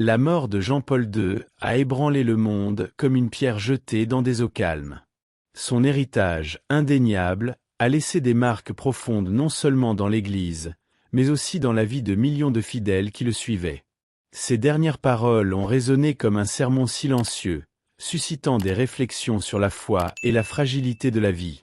La mort de Jean-Paul II a ébranlé le monde comme une pierre jetée dans des eaux calmes. Son héritage, indéniable, a laissé des marques profondes non seulement dans l'Église, mais aussi dans la vie de millions de fidèles qui le suivaient. Ses dernières paroles ont résonné comme un sermon silencieux, suscitant des réflexions sur la foi et la fragilité de la vie.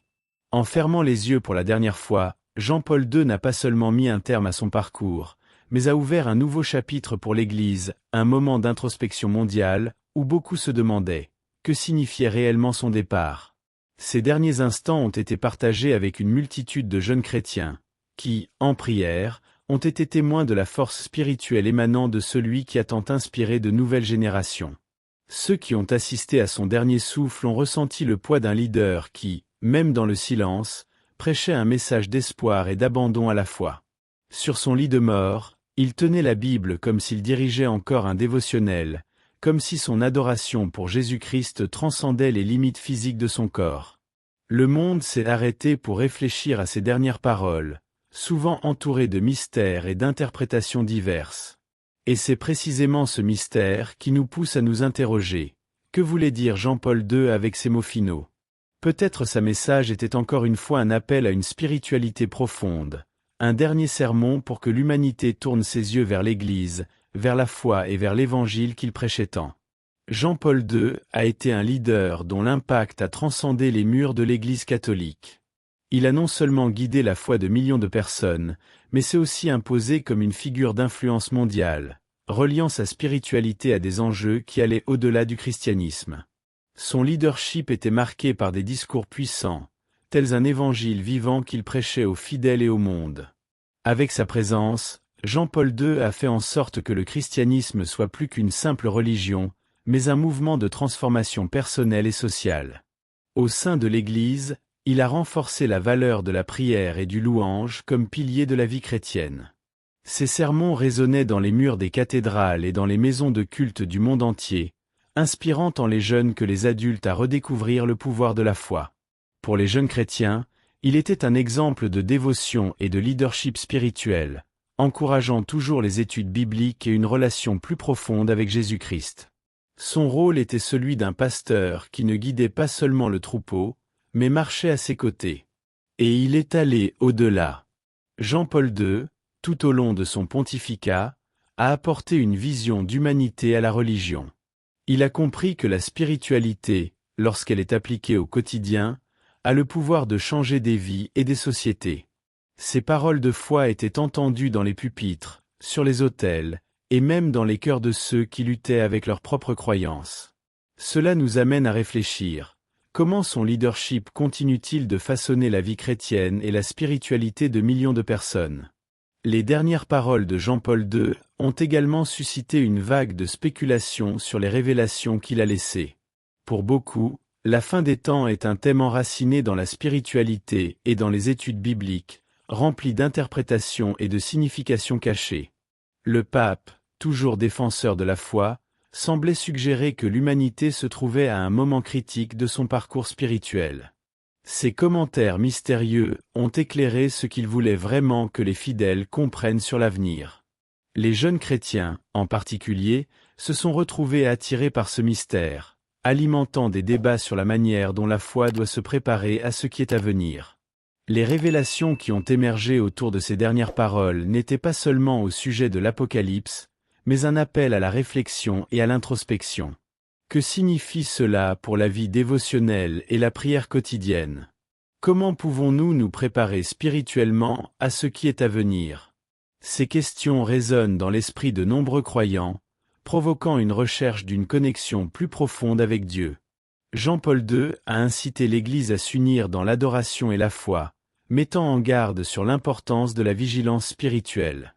En fermant les yeux pour la dernière fois, Jean-Paul II n'a pas seulement mis un terme à son parcours, mais a ouvert un nouveau chapitre pour l'Église, un moment d'introspection mondiale, où beaucoup se demandaient « Que signifiait réellement son départ ?» Ces derniers instants ont été partagés avec une multitude de jeunes chrétiens, qui, en prière, ont été témoins de la force spirituelle émanant de celui qui a tant inspiré de nouvelles générations. Ceux qui ont assisté à son dernier souffle ont ressenti le poids d'un leader qui, même dans le silence, prêchait un message d'espoir et d'abandon à la fois. Sur son lit de mort, il tenait la Bible comme s'il dirigeait encore un dévotionnel, comme si son adoration pour Jésus-Christ transcendait les limites physiques de son corps. Le monde s'est arrêté pour réfléchir à ses dernières paroles, souvent entourées de mystères et d'interprétations diverses. Et c'est précisément ce mystère qui nous pousse à nous interroger. Que voulait dire Jean-Paul II avec ces mots finaux? Peut-être sa message était encore une fois un appel à une spiritualité profonde, un dernier sermon pour que l'humanité tourne ses yeux vers l'Église, vers la foi et vers l'Évangile qu'il prêchait tant. Jean-Paul II a été un leader dont l'impact a transcendé les murs de l'Église catholique. Il a non seulement guidé la foi de millions de personnes, mais s'est aussi imposé comme une figure d'influence mondiale, reliant sa spiritualité à des enjeux qui allaient au-delà du christianisme. Son leadership était marqué par des discours puissants, tels un évangile vivant qu'il prêchait aux fidèles et au monde. Avec sa présence, Jean-Paul II a fait en sorte que le christianisme soit plus qu'une simple religion, mais un mouvement de transformation personnelle et sociale. Au sein de l'Église, il a renforcé la valeur de la prière et du louange comme piliers de la vie chrétienne. Ses sermons résonnaient dans les murs des cathédrales et dans les maisons de culte du monde entier, inspirant tant les jeunes que les adultes à redécouvrir le pouvoir de la foi. Pour les jeunes chrétiens, il était un exemple de dévotion et de leadership spirituel, encourageant toujours les études bibliques et une relation plus profonde avec Jésus-Christ. Son rôle était celui d'un pasteur qui ne guidait pas seulement le troupeau, mais marchait à ses côtés. Et il est allé au-delà. Jean-Paul II, tout au long de son pontificat, a apporté une vision d'humanité à la religion. Il a compris que la spiritualité, lorsqu'elle est appliquée au quotidien, a le pouvoir de changer des vies et des sociétés. Ses paroles de foi étaient entendues dans les pupitres, sur les autels, et même dans les cœurs de ceux qui luttaient avec leurs propres croyances. Cela nous amène à réfléchir. Comment son leadership continue-t-il de façonner la vie chrétienne et la spiritualité de millions de personnes? Les dernières paroles de Jean-Paul II ont également suscité une vague de spéculations sur les révélations qu'il a laissées. Pour beaucoup, la fin des temps est un thème enraciné dans la spiritualité et dans les études bibliques, rempli d'interprétations et de significations cachées. Le pape, toujours défenseur de la foi, semblait suggérer que l'humanité se trouvait à un moment critique de son parcours spirituel. Ces commentaires mystérieux ont éclairé ce qu'il voulait vraiment que les fidèles comprennent sur l'avenir. Les jeunes chrétiens, en particulier, se sont retrouvés attirés par ce mystère, alimentant des débats sur la manière dont la foi doit se préparer à ce qui est à venir. Les révélations qui ont émergé autour de ces dernières paroles n'étaient pas seulement au sujet de l'Apocalypse, mais un appel à la réflexion et à l'introspection. Que signifie cela pour la vie dévotionnelle et la prière quotidienne? Comment pouvons-nous nous préparer spirituellement à ce qui est à venir? Ces questions résonnent dans l'esprit de nombreux croyants, provoquant une recherche d'une connexion plus profonde avec Dieu. Jean-Paul II a incité l'Église à s'unir dans l'adoration et la foi, mettant en garde sur l'importance de la vigilance spirituelle.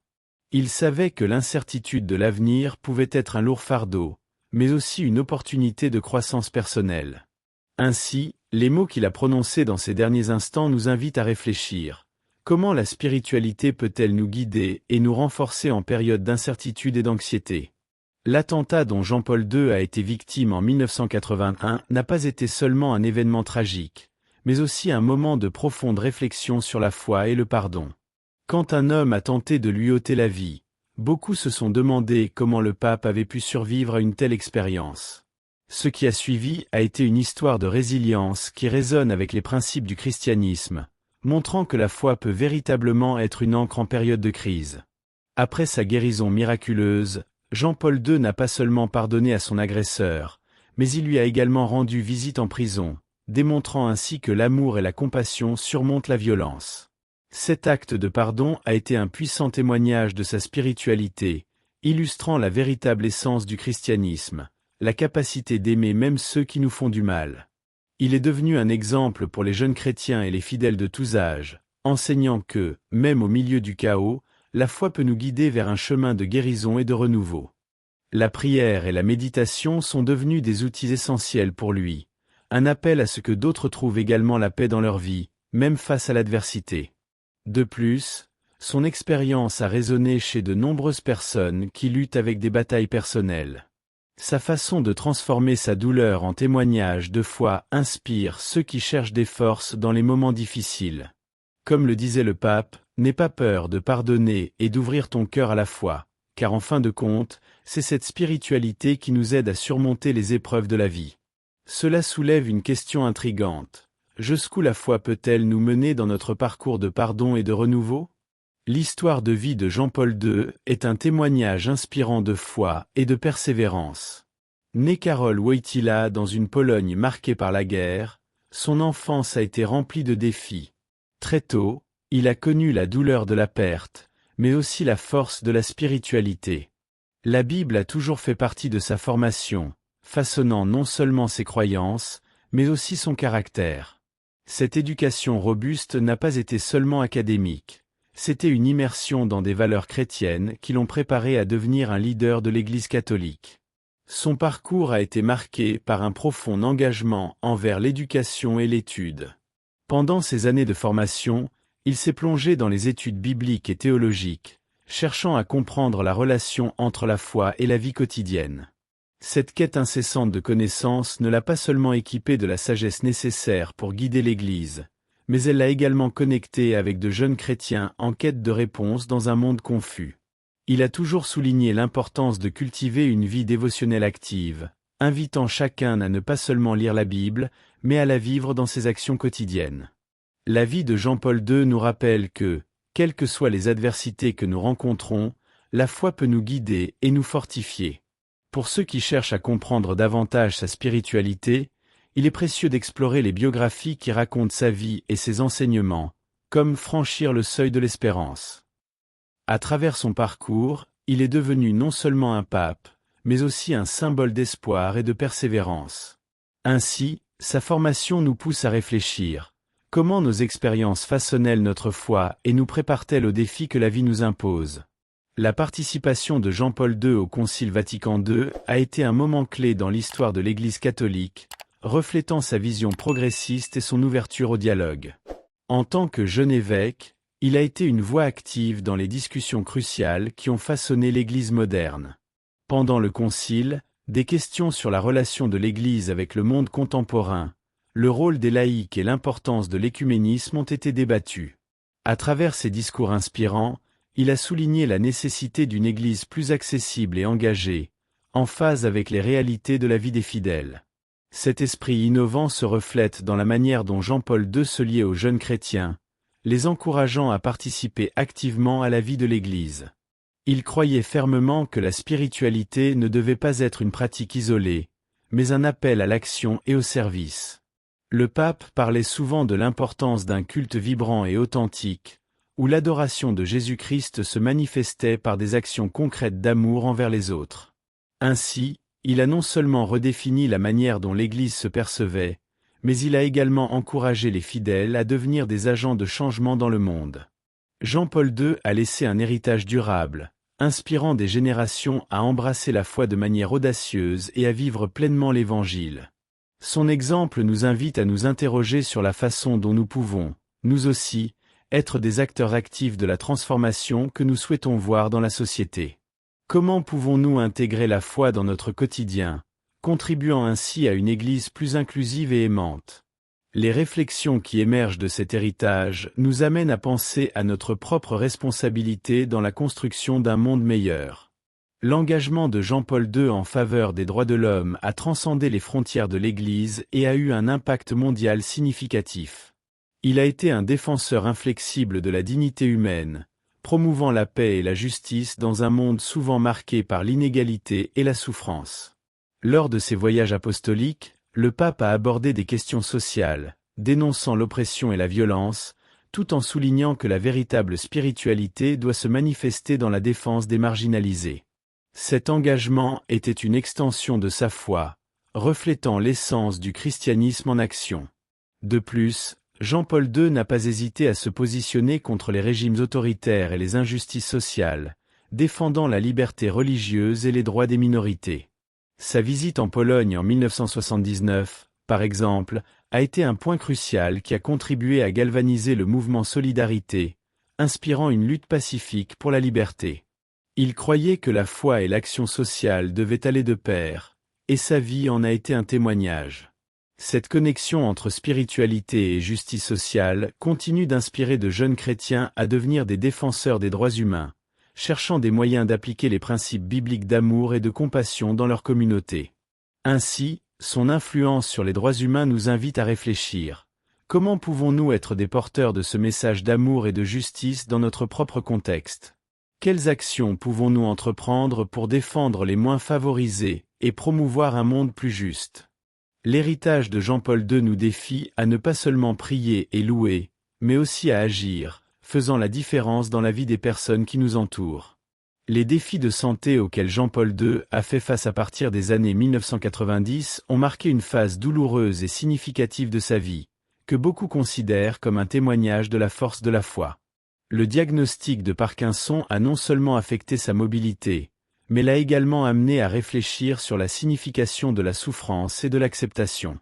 Il savait que l'incertitude de l'avenir pouvait être un lourd fardeau, mais aussi une opportunité de croissance personnelle. Ainsi, les mots qu'il a prononcés dans ces derniers instants nous invitent à réfléchir. Comment la spiritualité peut-elle nous guider et nous renforcer en période d'incertitude et d'anxiété? L'attentat dont Jean-Paul II a été victime en 1981 n'a pas été seulement un événement tragique, mais aussi un moment de profonde réflexion sur la foi et le pardon. Quand un homme a tenté de lui ôter la vie, Beaucoup se sont demandé comment le pape avait pu survivre à une telle expérience. Ce qui a suivi a été une histoire de résilience qui résonne avec les principes du christianisme, montrant que la foi peut véritablement être une ancre en période de crise. Après sa guérison miraculeuse, Jean-Paul II n'a pas seulement pardonné à son agresseur, mais il lui a également rendu visite en prison, démontrant ainsi que l'amour et la compassion surmontent la violence. Cet acte de pardon a été un puissant témoignage de sa spiritualité, illustrant la véritable essence du christianisme, la capacité d'aimer même ceux qui nous font du mal. Il est devenu un exemple pour les jeunes chrétiens et les fidèles de tous âges, enseignant que, même au milieu du chaos, la foi peut nous guider vers un chemin de guérison et de renouveau. La prière et la méditation sont devenus des outils essentiels pour lui, un appel à ce que d'autres trouvent également la paix dans leur vie, même face à l'adversité. De plus, son expérience a résonné chez de nombreuses personnes qui luttent avec des batailles personnelles. Sa façon de transformer sa douleur en témoignage de foi inspire ceux qui cherchent des forces dans les moments difficiles. Comme le disait le pape, n'aie pas peur de pardonner et d'ouvrir ton cœur à la foi, car en fin de compte, c'est cette spiritualité qui nous aide à surmonter les épreuves de la vie. Cela soulève une question intrigante. Jusqu'où la foi peut-elle nous mener dans notre parcours de pardon et de renouveau? L'histoire de vie de Jean-Paul II est un témoignage inspirant de foi et de persévérance. Né Karol Wojtyła dans une Pologne marquée par la guerre, son enfance a été remplie de défis. Très tôt, il a connu la douleur de la perte, mais aussi la force de la spiritualité. La Bible a toujours fait partie de sa formation, façonnant non seulement ses croyances, mais aussi son caractère. Cette éducation robuste n'a pas été seulement académique. C'était une immersion dans des valeurs chrétiennes qui l'ont préparé à devenir un leader de l'Église catholique. Son parcours a été marqué par un profond engagement envers l'éducation et l'étude. Pendant ces années de formation, il s'est plongé dans les études bibliques et théologiques, cherchant à comprendre la relation entre la foi et la vie quotidienne. Cette quête incessante de connaissances ne l'a pas seulement équipé de la sagesse nécessaire pour guider l'Église, mais elle l'a également connecté avec de jeunes chrétiens en quête de réponses dans un monde confus. Il a toujours souligné l'importance de cultiver une vie dévotionnelle active, invitant chacun à ne pas seulement lire la Bible, mais à la vivre dans ses actions quotidiennes. La vie de Jean-Paul II nous rappelle que, quelles que soient les adversités que nous rencontrons, la foi peut nous guider et nous fortifier. Pour ceux qui cherchent à comprendre davantage sa spiritualité, il est précieux d'explorer les biographies qui racontent sa vie et ses enseignements, comme Franchir le seuil de l'espérance. À travers son parcours, il est devenu non seulement un pape, mais aussi un symbole d'espoir et de persévérance. Ainsi, sa formation nous pousse à réfléchir. Comment nos expériences façonnent-elles notre foi et nous préparent-elles aux défis que la vie nous impose? La participation de Jean-Paul II au Concile Vatican II a été un moment clé dans l'histoire de l'Église catholique, reflétant sa vision progressiste et son ouverture au dialogue. En tant que jeune évêque, il a été une voix active dans les discussions cruciales qui ont façonné l'Église moderne. Pendant le Concile, des questions sur la relation de l'Église avec le monde contemporain, le rôle des laïcs et l'importance de l'écuménisme ont été débattus. À travers ses discours inspirants, il a souligné la nécessité d'une Église plus accessible et engagée, en phase avec les réalités de la vie des fidèles. Cet esprit innovant se reflète dans la manière dont Jean-Paul II se liait aux jeunes chrétiens, les encourageant à participer activement à la vie de l'Église. Il croyait fermement que la spiritualité ne devait pas être une pratique isolée, mais un appel à l'action et au service. Le pape parlait souvent de l'importance d'un culte vibrant et authentique, où l'adoration de Jésus-Christ se manifestait par des actions concrètes d'amour envers les autres. Ainsi, il a non seulement redéfini la manière dont l'Église se percevait, mais il a également encouragé les fidèles à devenir des agents de changement dans le monde. Jean-Paul II a laissé un héritage durable, inspirant des générations à embrasser la foi de manière audacieuse et à vivre pleinement l'Évangile. Son exemple nous invite à nous interroger sur la façon dont nous pouvons, nous aussi, être des acteurs actifs de la transformation que nous souhaitons voir dans la société. Comment pouvons-nous intégrer la foi dans notre quotidien, contribuant ainsi à une Église plus inclusive et aimante? Les réflexions qui émergent de cet héritage nous amènent à penser à notre propre responsabilité dans la construction d'un monde meilleur. L'engagement de Jean-Paul II en faveur des droits de l'homme a transcendé les frontières de l'Église et a eu un impact mondial significatif. Il a été un défenseur inflexible de la dignité humaine, promouvant la paix et la justice dans un monde souvent marqué par l'inégalité et la souffrance. Lors de ses voyages apostoliques, le pape a abordé des questions sociales, dénonçant l'oppression et la violence, tout en soulignant que la véritable spiritualité doit se manifester dans la défense des marginalisés. Cet engagement était une extension de sa foi, reflétant l'essence du christianisme en action. De plus, Jean-Paul II n'a pas hésité à se positionner contre les régimes autoritaires et les injustices sociales, défendant la liberté religieuse et les droits des minorités. Sa visite en Pologne en 1979, par exemple, a été un point crucial qui a contribué à galvaniser le mouvement Solidarité, inspirant une lutte pacifique pour la liberté. Il croyait que la foi et l'action sociale devaient aller de pair, et sa vie en a été un témoignage. Cette connexion entre spiritualité et justice sociale continue d'inspirer de jeunes chrétiens à devenir des défenseurs des droits humains, cherchant des moyens d'appliquer les principes bibliques d'amour et de compassion dans leur communauté. Ainsi, son influence sur les droits humains nous invite à réfléchir. Comment pouvons-nous être des porteurs de ce message d'amour et de justice dans notre propre contexte ? Quelles actions pouvons-nous entreprendre pour défendre les moins favorisés et promouvoir un monde plus juste ? L'héritage de Jean-Paul II nous défie à ne pas seulement prier et louer, mais aussi à agir, faisant la différence dans la vie des personnes qui nous entourent. Les défis de santé auxquels Jean-Paul II a fait face à partir des années 1990 ont marqué une phase douloureuse et significative de sa vie, que beaucoup considèrent comme un témoignage de la force de la foi. Le diagnostic de Parkinson a non seulement affecté sa mobilité, mais l'a également amené à réfléchir sur la signification de la souffrance et de l'acceptation.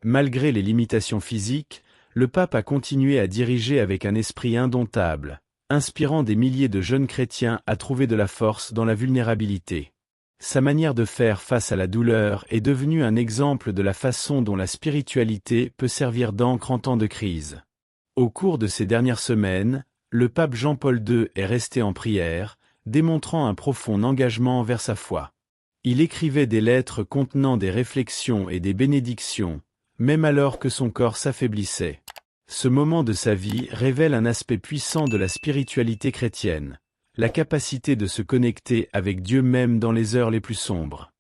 Malgré les limitations physiques, le pape a continué à diriger avec un esprit indomptable, inspirant des milliers de jeunes chrétiens à trouver de la force dans la vulnérabilité. Sa manière de faire face à la douleur est devenue un exemple de la façon dont la spiritualité peut servir d'encre en temps de crise. Au cours de ces dernières semaines, le pape Jean-Paul II est resté en prière, démontrant un profond engagement envers sa foi. Il écrivait des lettres contenant des réflexions et des bénédictions, même alors que son corps s'affaiblissait. Ce moment de sa vie révèle un aspect puissant de la spiritualité chrétienne, la capacité de se connecter avec Dieu même dans les heures les plus sombres.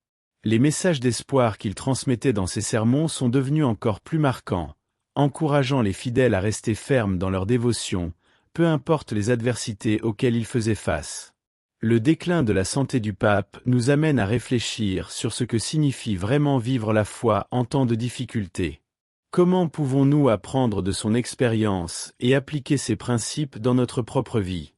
Les messages d'espoir qu'il transmettait dans ses sermons sont devenus encore plus marquants, encourageant les fidèles à rester fermes dans leur dévotion, peu importe les adversités auxquelles ils faisaient face. Le déclin de la santé du pape nous amène à réfléchir sur ce que signifie vraiment vivre la foi en temps de difficulté. Comment pouvons-nous apprendre de son expérience et appliquer ses principes dans notre propre vie ?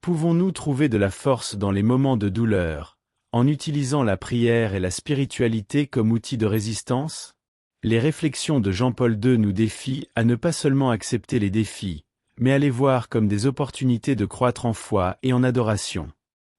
Pouvons-nous trouver de la force dans les moments de douleur, en utilisant la prière et la spiritualité comme outil de résistance ? Les réflexions de Jean-Paul II nous défient à ne pas seulement accepter les défis, mais à les voir comme des opportunités de croître en foi et en adoration.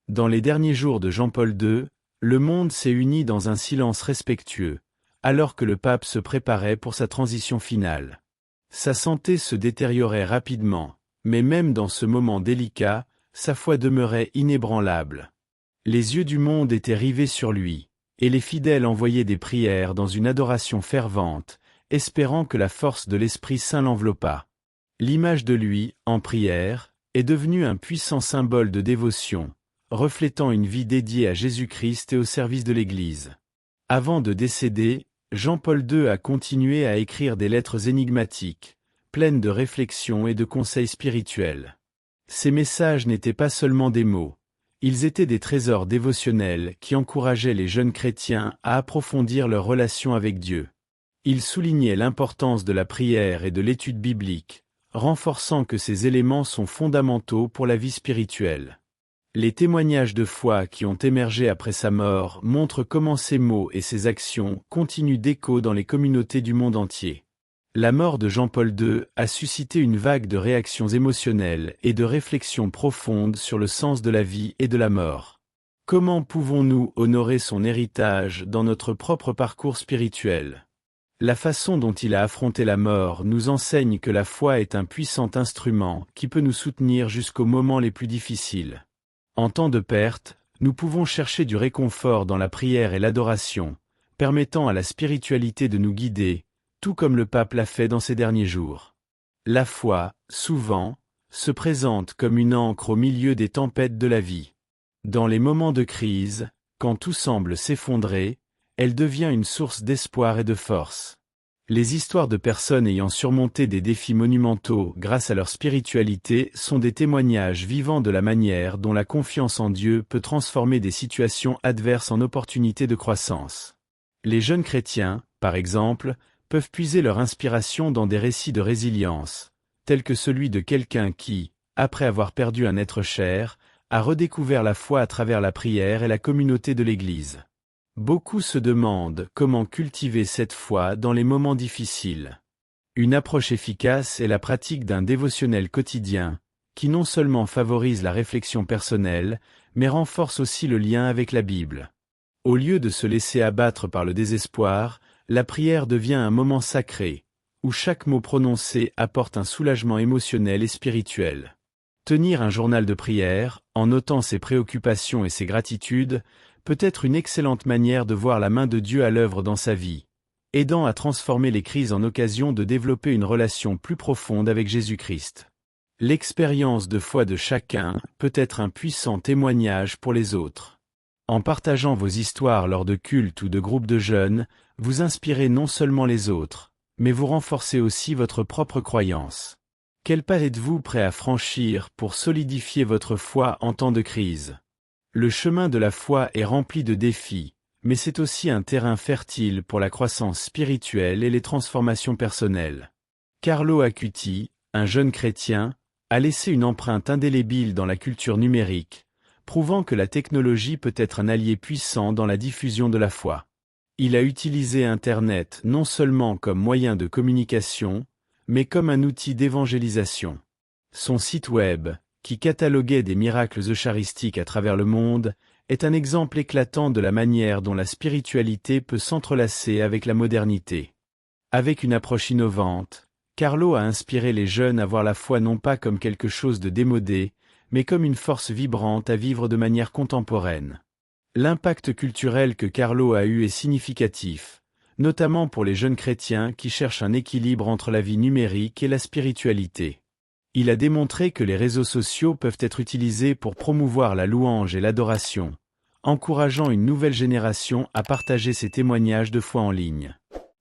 Dans les derniers jours de Jean-Paul II, le monde s'est uni dans un silence respectueux, alors que le pape se préparait pour sa transition finale. Sa santé se détériorait rapidement, mais même dans ce moment délicat, sa foi demeurait inébranlable. Les yeux du monde étaient rivés sur lui, et les fidèles envoyaient des prières dans une adoration fervente, espérant que la force de l'Esprit Saint l'enveloppât. L'image de lui, en prière, est devenue un puissant symbole de dévotion, reflétant une vie dédiée à Jésus-Christ et au service de l'Église. Avant de décéder, Jean-Paul II a continué à écrire des lettres énigmatiques, pleines de réflexions et de conseils spirituels. Ces messages n'étaient pas seulement des mots, ils étaient des trésors dévotionnels qui encourageaient les jeunes chrétiens à approfondir leur relation avec Dieu. Il soulignait l'importance de la prière et de l'étude biblique, renforçant que ces éléments sont fondamentaux pour la vie spirituelle. Les témoignages de foi qui ont émergé après sa mort montrent comment ses mots et ses actions continuent d'écho dans les communautés du monde entier. La mort de Jean-Paul II a suscité une vague de réactions émotionnelles et de réflexions profondes sur le sens de la vie et de la mort. Comment pouvons-nous honorer son héritage dans notre propre parcours spirituel ? La façon dont il a affronté la mort nous enseigne que la foi est un puissant instrument qui peut nous soutenir jusqu'aux moments les plus difficiles. En temps de perte, nous pouvons chercher du réconfort dans la prière et l'adoration, permettant à la spiritualité de nous guider, tout comme le pape l'a fait dans ces derniers jours. La foi, souvent, se présente comme une ancre au milieu des tempêtes de la vie. Dans les moments de crise, quand tout semble s'effondrer, elle devient une source d'espoir et de force. Les histoires de personnes ayant surmonté des défis monumentaux grâce à leur spiritualité sont des témoignages vivants de la manière dont la confiance en Dieu peut transformer des situations adverses en opportunités de croissance. Les jeunes chrétiens, par exemple, peuvent puiser leur inspiration dans des récits de résilience, tels que celui de quelqu'un qui, après avoir perdu un être cher, a redécouvert la foi à travers la prière et la communauté de l'Église. Beaucoup se demandent comment cultiver cette foi dans les moments difficiles. Une approche efficace est la pratique d'un dévotionnel quotidien, qui non seulement favorise la réflexion personnelle, mais renforce aussi le lien avec la Bible. Au lieu de se laisser abattre par le désespoir, la prière devient un moment sacré, où chaque mot prononcé apporte un soulagement émotionnel et spirituel. Tenir un journal de prière, en notant ses préoccupations et ses gratitudes, peut être une excellente manière de voir la main de Dieu à l'œuvre dans sa vie, aidant à transformer les crises en occasion de développer une relation plus profonde avec Jésus-Christ. L'expérience de foi de chacun peut être un puissant témoignage pour les autres. En partageant vos histoires lors de cultes ou de groupes de jeunes, vous inspirez non seulement les autres, mais vous renforcez aussi votre propre croyance. Quel pas êtes-vous prêt à franchir pour solidifier votre foi en temps de crise ? Le chemin de la foi est rempli de défis, mais c'est aussi un terrain fertile pour la croissance spirituelle et les transformations personnelles. Carlo Acuti, un jeune chrétien, a laissé une empreinte indélébile dans la culture numérique, prouvant que la technologie peut être un allié puissant dans la diffusion de la foi. Il a utilisé Internet non seulement comme moyen de communication, mais comme un outil d'évangélisation. Son site web, qui cataloguait des miracles eucharistiques à travers le monde, est un exemple éclatant de la manière dont la spiritualité peut s'entrelacer avec la modernité. Avec une approche innovante, Carlo a inspiré les jeunes à voir la foi non pas comme quelque chose de démodé, mais comme une force vibrante à vivre de manière contemporaine. L'impact culturel que Carlo a eu est significatif, notamment pour les jeunes chrétiens qui cherchent un équilibre entre la vie numérique et la spiritualité. Il a démontré que les réseaux sociaux peuvent être utilisés pour promouvoir la louange et l'adoration, encourageant une nouvelle génération à partager ses témoignages de foi en ligne.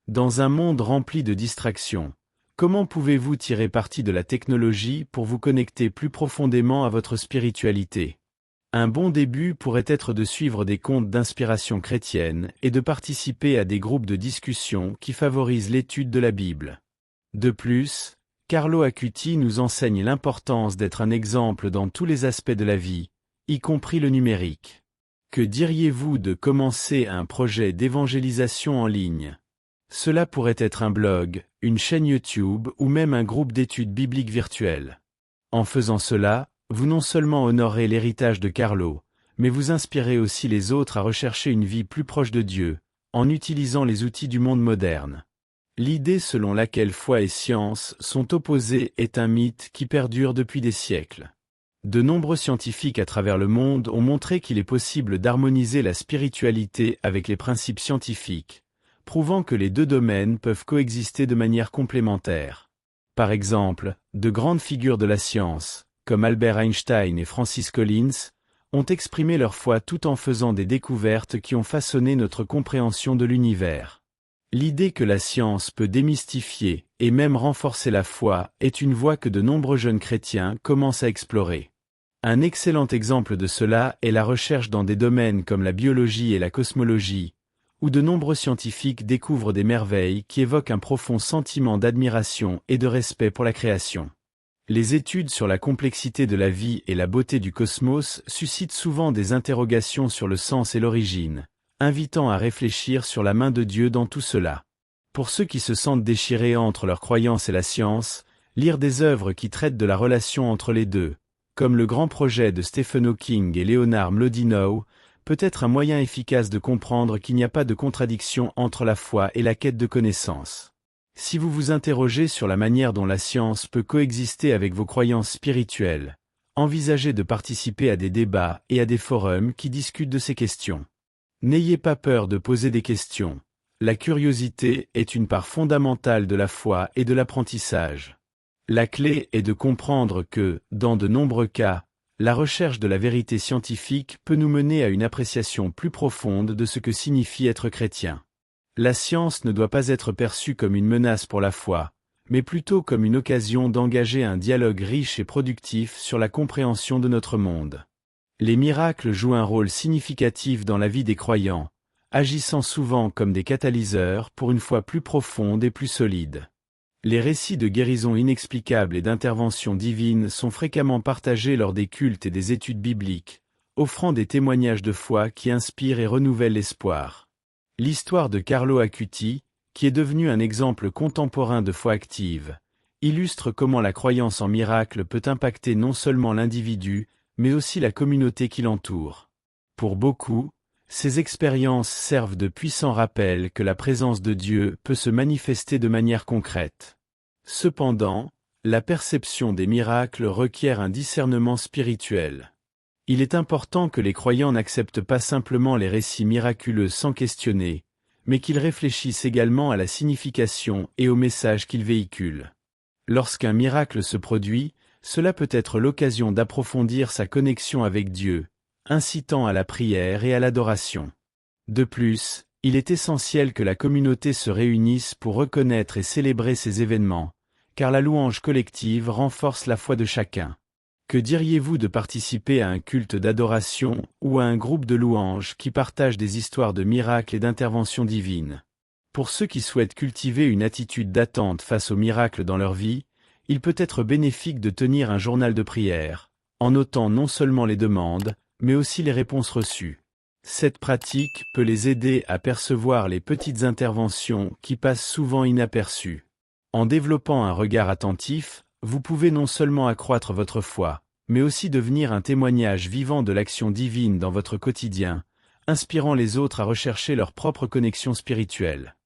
Dans un monde rempli de distractions, comment pouvez-vous tirer parti de la technologie pour vous connecter plus profondément à votre spiritualité ? Un bon début pourrait être de suivre des comptes d'inspiration chrétienne et de participer à des groupes de discussion qui favorisent l'étude de la Bible. De plus, Carlo Acuti nous enseigne l'importance d'être un exemple dans tous les aspects de la vie, y compris le numérique. Que diriez-vous de commencer un projet d'évangélisation en ligne ? Cela pourrait être un blog, une chaîne YouTube ou même un groupe d'études bibliques virtuelles. En faisant cela, vous non seulement honorez l'héritage de Carlo, mais vous inspirez aussi les autres à rechercher une vie plus proche de Dieu, en utilisant les outils du monde moderne. L'idée selon laquelle foi et science sont opposées est un mythe qui perdure depuis des siècles. De nombreux scientifiques à travers le monde ont montré qu'il est possible d'harmoniser la spiritualité avec les principes scientifiques, prouvant que les deux domaines peuvent coexister de manière complémentaire. Par exemple, de grandes figures de la science, comme Albert Einstein et Francis Collins, ont exprimé leur foi tout en faisant des découvertes qui ont façonné notre compréhension de l'univers. L'idée que la science peut démystifier et même renforcer la foi est une voie que de nombreux jeunes chrétiens commencent à explorer. Un excellent exemple de cela est la recherche dans des domaines comme la biologie et la cosmologie, où de nombreux scientifiques découvrent des merveilles qui évoquent un profond sentiment d'admiration et de respect pour la création. Les études sur la complexité de la vie et la beauté du cosmos suscitent souvent des interrogations sur le sens et l'origine, invitant à réfléchir sur la main de Dieu dans tout cela. Pour ceux qui se sentent déchirés entre leur croyance et la science, lire des œuvres qui traitent de la relation entre les deux, comme le grand projet de Stephen Hawking et Leonard Mlodinow, peut être un moyen efficace de comprendre qu'il n'y a pas de contradiction entre la foi et la quête de connaissance. Si vous vous interrogez sur la manière dont la science peut coexister avec vos croyances spirituelles, envisagez de participer à des débats et à des forums qui discutent de ces questions. N'ayez pas peur de poser des questions. La curiosité est une part fondamentale de la foi et de l'apprentissage. La clé est de comprendre que, dans de nombreux cas, la recherche de la vérité scientifique peut nous mener à une appréciation plus profonde de ce que signifie être chrétien. La science ne doit pas être perçue comme une menace pour la foi, mais plutôt comme une occasion d'engager un dialogue riche et productif sur la compréhension de notre monde. Les miracles jouent un rôle significatif dans la vie des croyants, agissant souvent comme des catalyseurs pour une foi plus profonde et plus solide. Les récits de guérison inexplicables et d'interventions divines sont fréquemment partagés lors des cultes et des études bibliques, offrant des témoignages de foi qui inspirent et renouvellent l'espoir. L'histoire de Carlo Acuti, qui est devenu un exemple contemporain de foi active, illustre comment la croyance en miracles peut impacter non seulement l'individu, mais aussi la communauté qui l'entoure. Pour beaucoup, ces expériences servent de puissants rappels que la présence de Dieu peut se manifester de manière concrète. Cependant, la perception des miracles requiert un discernement spirituel. Il est important que les croyants n'acceptent pas simplement les récits miraculeux sans questionner, mais qu'ils réfléchissent également à la signification et au message qu'ils véhiculent. Lorsqu'un miracle se produit, cela peut être l'occasion d'approfondir sa connexion avec Dieu, incitant à la prière et à l'adoration. De plus, il est essentiel que la communauté se réunisse pour reconnaître et célébrer ces événements, car la louange collective renforce la foi de chacun. Que diriez-vous de participer à un culte d'adoration ou à un groupe de louanges qui partage des histoires de miracles et d'interventions divines? Pour ceux qui souhaitent cultiver une attitude d'attente face aux miracles dans leur vie, il peut être bénéfique de tenir un journal de prière, en notant non seulement les demandes, mais aussi les réponses reçues. Cette pratique peut les aider à percevoir les petites interventions qui passent souvent inaperçues. En développant un regard attentif, vous pouvez non seulement accroître votre foi, mais aussi devenir un témoignage vivant de l'action divine dans votre quotidien, inspirant les autres à rechercher leur propre connexion spirituelle.